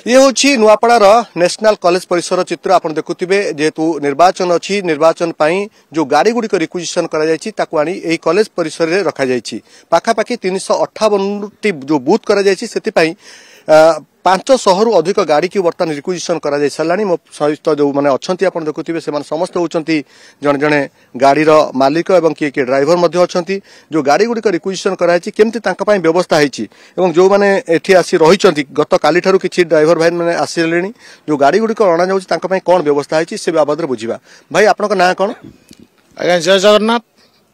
ये हूँ नुआपड़ार national college परिसर चित्र आप देखुवे जेहेतु निर्वाचन अच्छी निर्वाचन जो गाड़ी गुड़िक रिक्विजिशन कर कॉलेज परिसर में रखा पाखापाखि 358 जो बूथ कर 500 रु अधिक गाड़ी की बर्तमान रिक्विजिशन कर सारे मो सहित जो मैंने अच्छा देखुवे से समस्त होती जड़े जड़े गाड़ीर मालिक और किए किए ड्राइवर अच्छा जो गाड़ी गुड़िक रिक्विजिशन कराई व्यवस्था होती जो मैंने एठी आसी रही गत काली ठारू किसी ड्राइवर भाई मैंने आसिले जो गाड़ी गुड़िक अणा जाऊँगी कौन व्यवस्था होती से बाबद बुझा भाई आपन ना कौन आज्ञा जय जगन्नाथ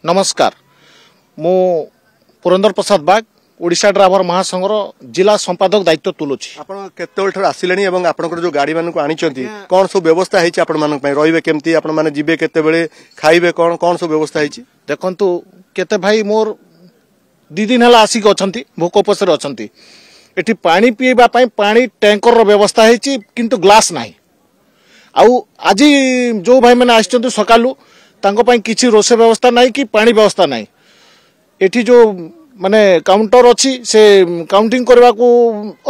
नमस्कार मु पुरंदर प्रसाद बाग ओडिशा ड्राइवर महासंघर जिला संपादक दायित्व तुलुछि। आपण केते आसिले आपन जो गाड़ी मानक आनी कौन सब व्यवस्था है रही केमती आपण माने जीवे केते बेले खाइबे कौन कौन सब व्यवस्था है देखंतु केते भाई मोर 2 दिन हला आसिक अछंती भोक उपसर अछंती एठी पानी पीबा पई पानी टैंकर रो व्यवस्था है किंतु ग्लास नाही आउ आज जो भाई मैंने आछंती सकालू तांको पई किछि रोसे व्यवस्था नाही कि पानी व्यवस्था नाही एठी जो माने काउंटर अच्छी से काउंटिंग करने को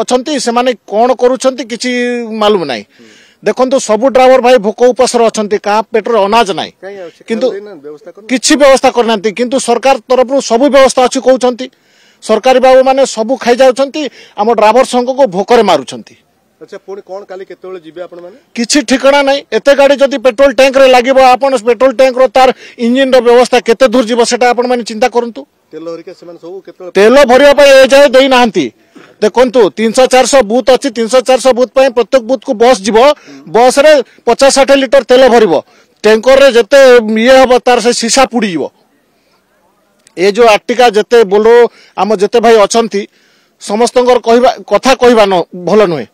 अच्छी से माने कौन करुछंती किछि मालूम नहीं देखो तो सबू ड्राइवर भाई भोक उपासर अच्छा क्या पेटर अनाज ना किंतु किछि व्यवस्था करना किंतु सरकार तरफ सबू व्यवस्था अच्छी कहते सरकारी बाबू माने सबू खाई जाउछंती आम ड्राइवर संघ को भोकरे मारुछंती। अच्छा पुणी कौन काली केतेबेले जिबे आपण माने किछि ठिकाना नहीं एते गाड़ी जदि पेट्रोल टैंक रे लागिबो आपण पेट्रोल टैंक रो तार इंजिन रो व्यवस्था केते दूर जीवो सेटा आपण माने चिंता करंतु तेल भरिया जाए दे ना देखु 300-400 बूथ अच्छी 300-400 बूथ प्रत्येक बूथ को बस जीव बस रे 50-60 लिटर तेल भर टैंकर रे जते ये हम तार से सीसा पुड़ी जीव ये जो आर्टिका जते बोलो आम जते भाई अच्छा समस्त कथा कहवा भल नुहे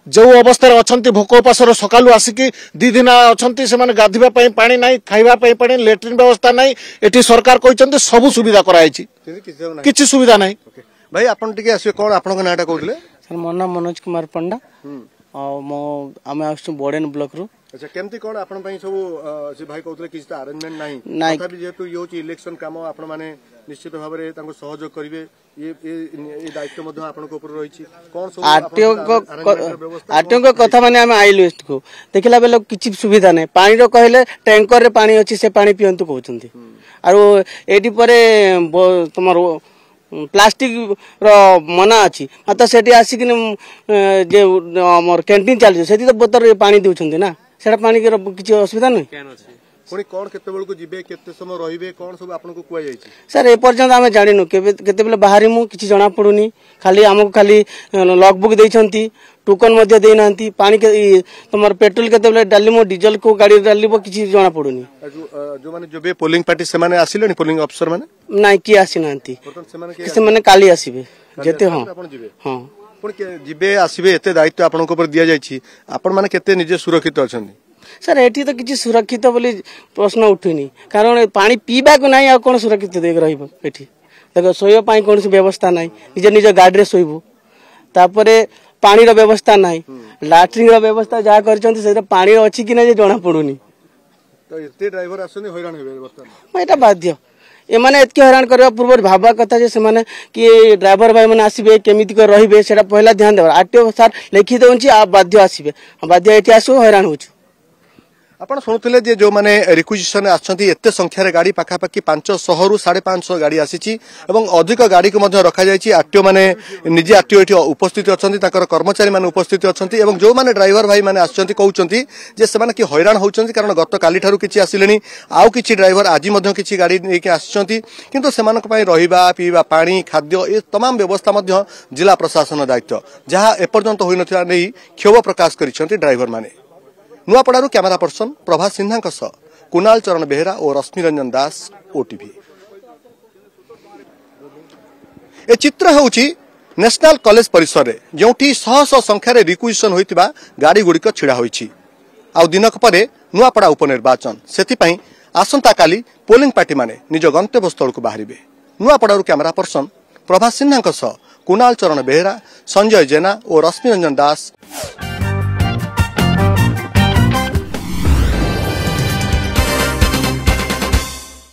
जो अवस्था अच्छा भोक उपासर सकालू आसिकी 2 दिन अच्छा से गाधवा पानी ना खाइबा पानी लेट्रिन व्यवस्था ना ये सरकार कहते सब सुविधा कराई किसी सुविधा ना भाई आपन टिके आसे कोन आपन नाटा कहले सर मोर नाम मनोज कुमार पंडा आम आसु बोर्डेन ब्लॉक रू। अच्छा केमती कोन आपन पई सब से भाई कहतले किछ अरेंजमेंट नाही तथापि जेतु यो इलेक्शन काम आपन माने निश्चित भाव में तांको सहयोग करिवे ये दायित्व मध्य आपन को ऊपर रही कोन सब आरटीओ को कथा माने हम आइलु एस्ट को देखला बेले किछि सुविधा नै पानी रो कहले टैंकर रे पानी अछि से पानी पियंतु कहउछंती आरो एडी परे तमरो प्लास्टिक रो मना अच्छी मतलब सेठी आसिक जे हमर कैंटीन चलछि सेठी तो बोतल पानी देउछंती ना सेटा पानी के किछि असुविधा नै पुणी कौन केतेबेल को जिबे केते समय रहिबे कौन सब आपन को कुआ जायछि सर ए पर्यंत आमे जानिनु केतेबेले बाहरी मु किछि जणा पडुनी खाली हमको खाली लॉगबुक देइछंती टोकन मध्ये देई नांती पानी के तमर पेट्रोल केतेबेले डालिमो डीजल को गाड़ी डालिबो किछि जणा पडुनी जो माने जो बे पोलिंग पार्टी से माने आसिलेनी पोलिंग अफसर माने नाही की आसी नांती से माने काली आसीबे जेते हां हां पुणी जिबे आसीबे एते दायित्व आपन को ऊपर दिया जायछि आपन माने केते निजे सुरक्षित अछंती सर एठी तो किसी सुरक्षित बोली प्रश्न उठुनी कारण पानी पीबा को नहीं आ कोन सुरक्षित देख रहिबो एठी देखो सोयो पाई कोन व्यवस्था नहीं निज निज गाड़ी रे सोइबो तापरे पानी रो व्यवस्था नहीं लैट्रिन रो व्यवस्था जा करचंती से पानी अछि कि नै जणा पडुनी तो एते ड्राइवर आसनी हैरान हेबे व्यवस्था एटा बाध्य ए माने एतके हैरान करबा पूर्व भाबा कथा जे से माने कि ड्राइवर भाई माने आसीबे केमिति कर रहिबे सेटा पहला ध्यान देबा आरटीओ सर लिखि दोंची आ बाध्य आसीबे बाध्य एठी आसु हैरान होछु आपण सुनुले जे जो माने रिक्विजिशन आछंती एते संख्या रे गाड़ी पाखापाखि 500 रु 550 गाड़ी आसीची एवं अधिक गाड़ी को मध्ये रखा जायछि आरटीओ माने निजे आरटीओ एठी उपस्थित अछंती ताकर कर्मचारी माने उपस्थित अछंती एवं जो माने ड्राइवर भाई माने आछंती कहउछंती जे से माने कि हैरान होउछंती कारण गत काली ठारू किछि आसिलेनी आउ किछि ड्राइवर आज मध्ये किछि गाड़ी नेके आछंती किंतु सेमानक पई रहिबा पीबा पानी खाद्य ए तमाम व्यवस्था मध्ये जिला प्रशासन दायित्व जहा एपर्यंत होई नथिला नै क्षोभ प्रकाश करिसंती ड्राइवर माने। नुआपड़ारू कैमरा पर्सन प्रभा सिन्हा कुणाल चरण बेहेरा और रश्मि रंजन दास ओटीवी। ए चित्र होउची नेशनल कॉलेज परिसर रे जोठी शह शह संख्या रे रिक्विजिशन होइतिबा गाड़ी गुड़िक छिड़ा होइछि आउ दिनक परे नुआपड़ा उपनिर्वाचन सेति पई आसंता काली पोलिंग पार्टी माने निज गंतव्य स्थल को बाहरिबे। नुआपड़ारू कैमरा पर्सन प्रभा सिन्हा कुणाल चरण बेहेरा संजय जेना और रश्मि रंजन दास।